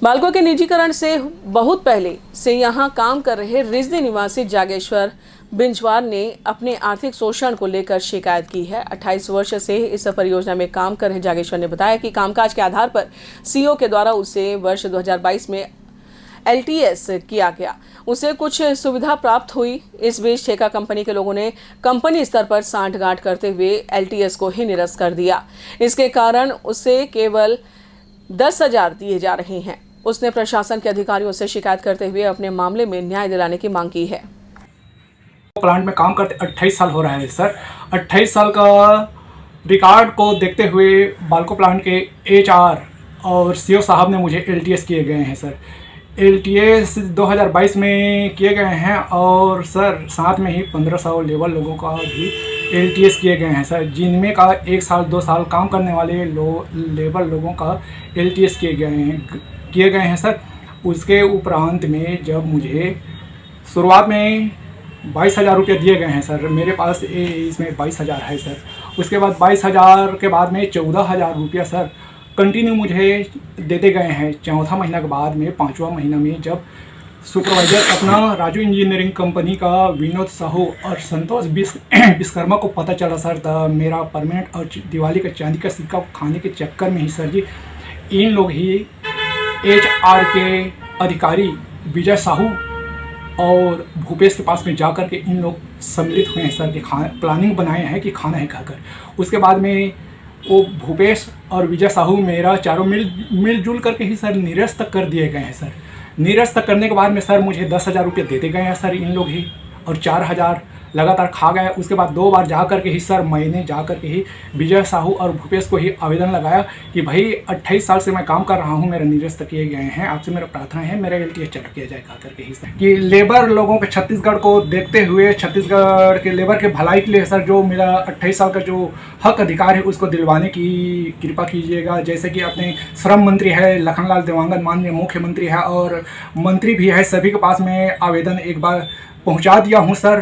बालकों के निजीकरण से बहुत पहले से यहां काम कर रहे रिजनी निवासी जागेश्वर बिंजवार ने अपने आर्थिक शोषण को लेकर शिकायत की है। 28 वर्ष से इस परियोजना में काम कर रहे जागेश्वर ने बताया कि कामकाज के आधार पर सीईओ के द्वारा उसे वर्ष 2022 में एलटीएस किया गया, उसे कुछ सुविधा प्राप्त हुई। इस बीच ठेका कंपनी के लोगों ने कंपनी स्तर पर सांठगांठ करते हुए एलटीएस को ही निरस्त कर दिया। इसके कारण उसे केवल 10,000 दिए जा रहे हैं। उसने प्रशासन के अधिकारियों से शिकायत करते हुए अपने मामले में न्याय दिलाने की मांग की है। प्लांट में काम करते 28 साल हो रहा है सर। 28 साल का रिकॉर्ड को देखते हुए बालको प्लांट के एचआर और सीईओ साहब ने मुझे एलटीएस किए गए हैं सर। एलटीएस 2022 में किए गए हैं और सर साथ में ही 1500 लेबर लोगों का भी एलटीएस किए गए हैं सर, जिनमें का 1 साल 2 साल काम करने वाले लेबर लोगों का एलटीएस किए गए हैं सर। उसके उपरांत में जब मुझे शुरुआत में 22,000 रुपये दिए गए हैं सर, मेरे पास इसमें 22,000 है सर। उसके बाद 22,000 के बाद में 14,000 रुपया सर कंटिन्यू मुझे देते गए हैं। चौथा महीना के बाद में 5वां महीना में जब सुपरवाइजर अपना राजू इंजीनियरिंग कंपनी का विनोद साहू और संतोष विश्वकर्मा को पता चला सर, तब मेरा परमानेंट और दिवाली का चांदी का सिक्का खाने के चक्कर में ही सर जी इन लोग ही एचआर के अधिकारी विजय साहू और भूपेश के पास में जाकर के इन लोग सम्मिलित हुए हैं सर कि प्लानिंग बनाए हैं कि खाना है खाकर। उसके बाद में वो भूपेश और विजय साहू मेरा चारों मिलजुल करके ही सर निरस्त तक कर दिए गए हैं सर। निरस्त तक करने के बाद में सर मुझे 10,000 रुपये देते गए हैं सर इन लोग ही, और 4,000 लगातार खा गए। उसके बाद 2 बार जा करके ही सर मैंने जा करके ही विजय साहू और भूपेश को ही आवेदन लगाया कि भाई 28 साल से मैं काम कर रहा हूं, मेरा निरस्त किए गए हैं, आपसे मेरा प्रार्थना है मेरा एलटीएस चालू किया जाए कहा करके ही सर। कि लेबर लोगों के छत्तीसगढ़ को देखते हुए छत्तीसगढ़ के लेबर के भलाई के लिए सर जो मेरा 28 साल का जो हक अधिकार है उसको दिलवाने की कृपा कीजिएगा। जैसे कि अपने श्रम मंत्री है लखनलाल देवांगन, माननीय मुख्यमंत्री है और मंत्री भी है, सभी के पास में आवेदन एक बार पहुँचा दिया हूँ सर।